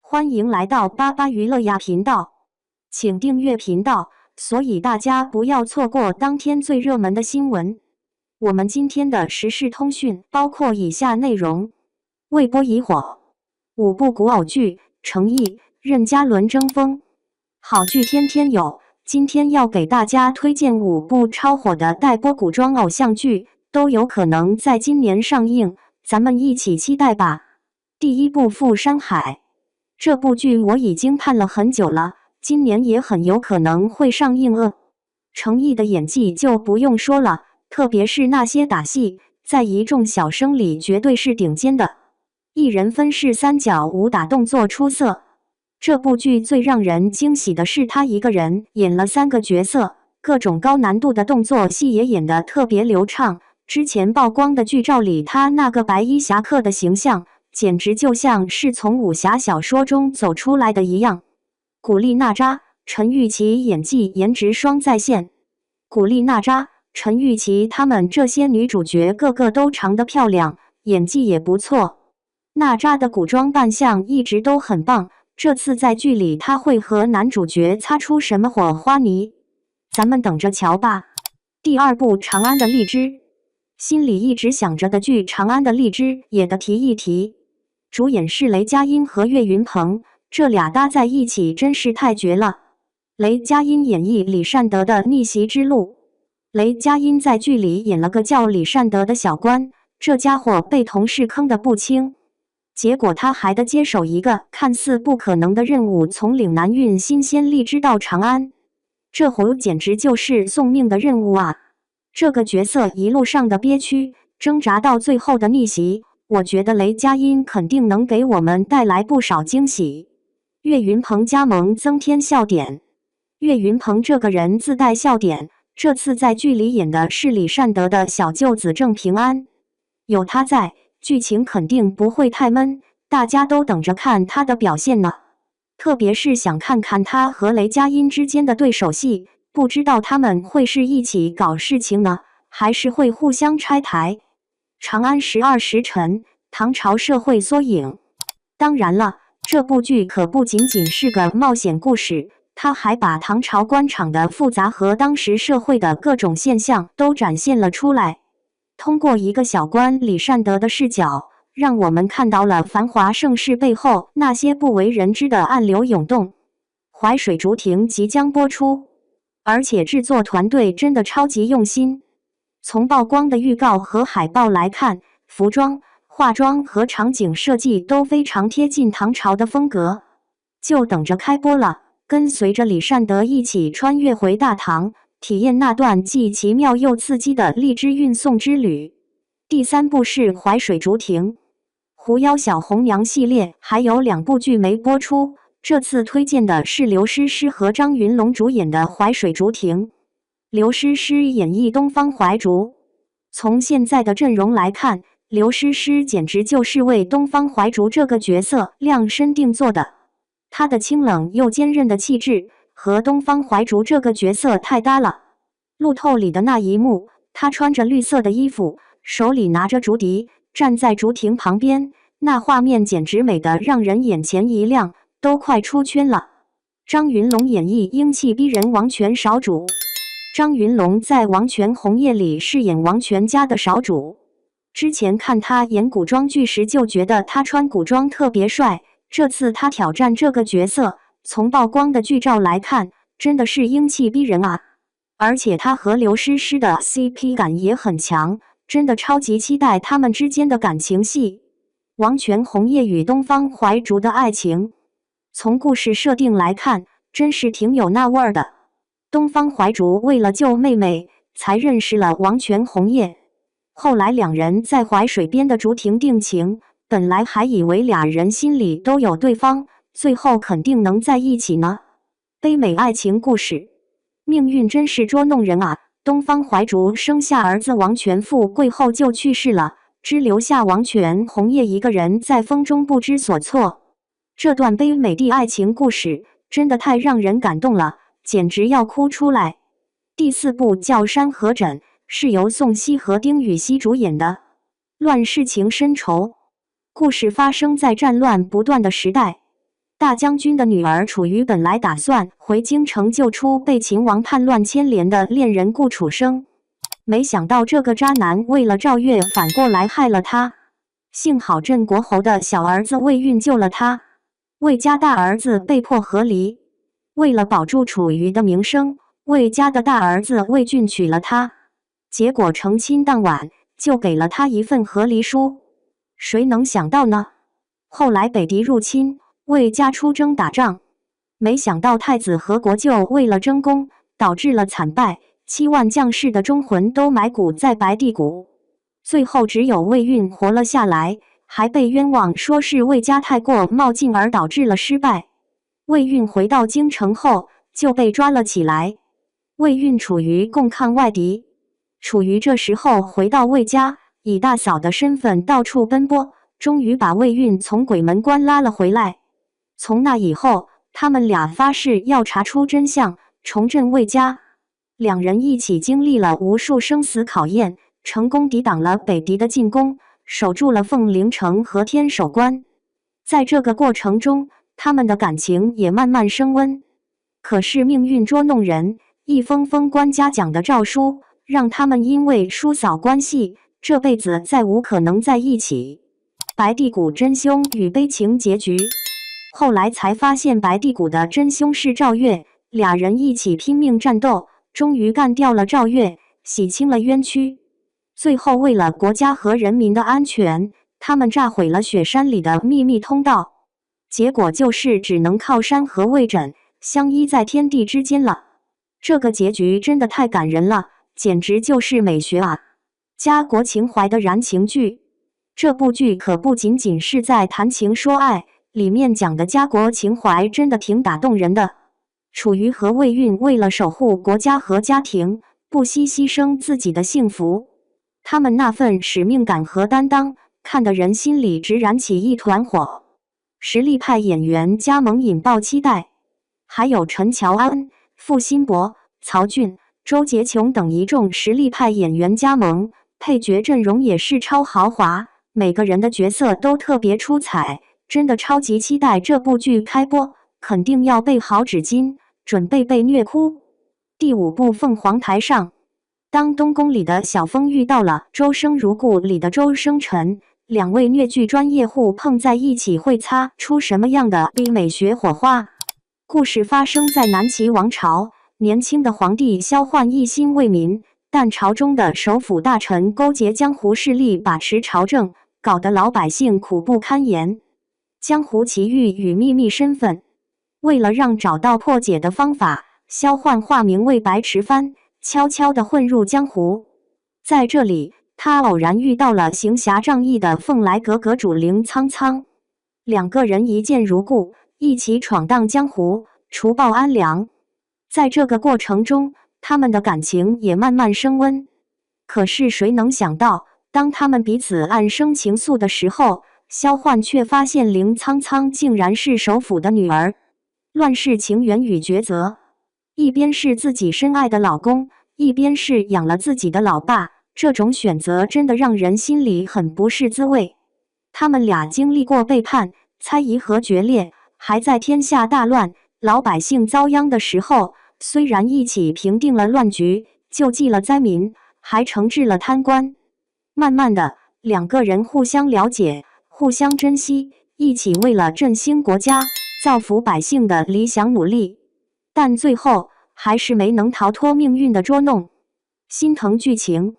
欢迎来到巴巴娱乐呀频道，请订阅频道，所以大家不要错过当天最热门的新闻。我们今天的时事通讯包括以下内容：未播已火，5部古偶剧，诚意、任嘉伦争锋，好剧天天有。今天要给大家推荐5部超火的待播古装偶像剧，都有可能在今年上映，咱们一起期待吧。第一部《富山海》。这部剧我已经盼了很久了，今年也很有可能会上映了。程毅的演技就不用说了，特别是那些打戏，在一众小生里绝对是顶尖的。一人分饰3角，武打动作出色。这部剧最让人惊喜的是他一个人演了3个角色，各种高难度的动作戏也演得特别流畅。之前曝光的剧照里，他那个白衣侠客的形象简直就像是从武侠小说中走出来的一样。古力娜扎、陈钰琪演技颜值双在线。古力娜扎、陈钰琪她们这些女主角个个都长得漂亮，演技也不错。娜扎的古装扮相一直都很棒，这次在剧里她会和男主角擦出什么火花呢？咱们等着瞧吧。第二部《长安的荔枝》，心里一直想着的剧《长安的荔枝》也得提一提。主演是雷佳音和岳云鹏，这俩搭在一起真是太绝了。雷佳音演绎李善德的逆袭之路。雷佳音在剧里演了个叫李善德的小官，这家伙被同事坑得不轻，结果他还得接手一个看似不可能的任务，从岭南运新鲜荔枝到长安，这活简直就是送命的任务啊！这个角色一路上的憋屈，挣扎到最后的逆袭，我觉得雷佳音肯定能给我们带来不少惊喜。岳云鹏加盟增添笑点。岳云鹏这个人自带笑点，这次在剧里演的是李善德的小舅子郑平安，有他在，剧情肯定不会太闷，大家都等着看他的表现呢。特别是想看看他和雷佳音之间的对手戏，不知道他们会是一起搞事情呢，还是会互相拆台。长安12时辰，唐朝社会缩影。当然了，这部剧可不仅仅是个冒险故事，它还把唐朝官场的复杂和当时社会的各种现象都展现了出来。通过一个小官李善德的视角，让我们看到了繁华盛世背后那些不为人知的暗流涌动。淮水竹亭即将播出，而且制作团队真的超级用心。从曝光的预告和海报来看，服装、化妆和场景设计都非常贴近唐朝的风格。就等着开播了，跟随着李善德一起穿越回大唐，体验那段既奇妙又刺激的荔枝运送之旅。第3部是《淮水竹亭》。狐妖小红娘系列还有2部剧没播出，这次推荐的是刘诗诗和张云龙主演的《淮水竹亭》。刘诗诗演绎东方怀竹，从现在的阵容来看，刘诗诗简直就是为东方怀竹这个角色量身定做的。她的清冷又坚韧的气质和东方怀竹这个角色太搭了。路透里的那一幕，她穿着绿色的衣服，手里拿着竹笛，站在竹亭旁边，那画面简直美得让人眼前一亮，都快出圈了。张云龙演绎英气逼人王权少主。张云龙在《王权红叶》里饰演王权家的少主。之前看他演古装剧时就觉得他穿古装特别帅，这次他挑战这个角色，从曝光的剧照来看，真的是英气逼人啊！而且他和刘诗诗的 CP 感也很强，真的超级期待他们之间的感情戏。王权红叶与东方怀竹的爱情，从故事设定来看，真是挺有那味儿的。东方怀竹为了救妹妹，才认识了王权红叶。后来2人在淮水边的竹亭定情，本来还以为俩人心里都有对方，最后肯定能在一起呢。悲美爱情故事，命运真是捉弄人啊！东方怀竹生下儿子王权富贵后就去世了，只留下王权红叶一个人在风中不知所措。这段悲美的爱情故事真的太让人感动了，简直要哭出来。第4部叫《山河枕》，是由宋茜和丁禹兮主演的乱世情深仇。故事发生在战乱不断的时代，大将军的女儿楚瑜本来打算回京城救出被秦王叛乱牵连的恋人顾楚生，没想到这个渣男为了赵月反过来害了她。幸好镇国侯的小儿子魏运救了他，魏家大儿子被迫和离。为了保住楚瑜的名声，魏家的大儿子魏俊娶了她，结果成亲当晚就给了他一份和离书。谁能想到呢？后来北狄入侵，魏家出征打仗，没想到太子和国舅为了争功，导致了惨败，7万将士的忠魂都埋骨在白帝谷。最后只有魏运活了下来，还被冤枉说是魏家太过冒进而导致了失败。魏运回到京城后就被抓了起来。魏运、楚瑜共抗外敌。楚瑜这时候回到魏家，以大嫂的身份到处奔波，终于把魏运从鬼门关拉了回来。从那以后，他们俩发誓要查出真相，重振魏家。两人一起经历了无数生死考验，成功抵挡了北狄的进攻，守住了凤陵城和天守关。在这个过程中，他们的感情也慢慢升温。可是命运捉弄人，一封封官家奖的诏书，让他们因为叔嫂关系，这辈子再无可能在一起。白帝谷真凶与悲情结局。后来才发现白帝谷的真凶是赵月，俩人一起拼命战斗，终于干掉了赵月，洗清了冤屈。最后为了国家和人民的安全，他们炸毁了雪山里的秘密通道，结果就是只能靠山河魏枕，相依在天地之间了。这个结局真的太感人了，简直就是美学啊！家国情怀的燃情剧。这部剧可不仅仅是在谈情说爱，里面讲的家国情怀真的挺打动人的。楚瑜和魏运为了守护国家和家庭，不惜牺牲自己的幸福。他们那份使命感和担当，看得人心里直燃起一团火。实力派演员加盟引爆期待，还有陈乔恩、付辛博、曹骏、周洁琼等一众实力派演员加盟，配角阵容也是超豪华，每个人的角色都特别出彩，真的超级期待这部剧开播，肯定要备好纸巾，准备被虐哭。第5部《凤凰台上》。当东宫里的小凤遇到了周生如故里的周生辰，两位虐剧专业户碰在一起会擦出什么样的美学火花？故事发生在南齐王朝，年轻的皇帝萧焕一心为民，但朝中的首辅大臣勾结江湖势力把持朝政，搞得老百姓苦不堪言。江湖奇遇与秘密身份。为了让找到破解的方法，萧焕化名为白池帆，悄悄地混入江湖。在这里，他偶然遇到了行侠仗义的凤来阁阁主凌苍苍，两个人一见如故，一起闯荡江湖，除暴安良。在这个过程中，他们的感情也慢慢升温。可是谁能想到，当他们彼此暗生情愫的时候，萧焕却发现凌苍苍竟然是首辅的女儿。乱世情缘与抉择，一边是自己深爱的老公，一边是养了自己的老爸，这种选择真的让人心里很不是滋味。他们俩经历过背叛、猜疑和决裂，还在天下大乱、老百姓遭殃的时候，虽然一起平定了乱局，救济了灾民，还惩治了贪官。慢慢的，两个人互相了解，互相珍惜，一起为了振兴国家、造福百姓的理想努力，但最后还是没能逃脱命运的捉弄。心疼剧情。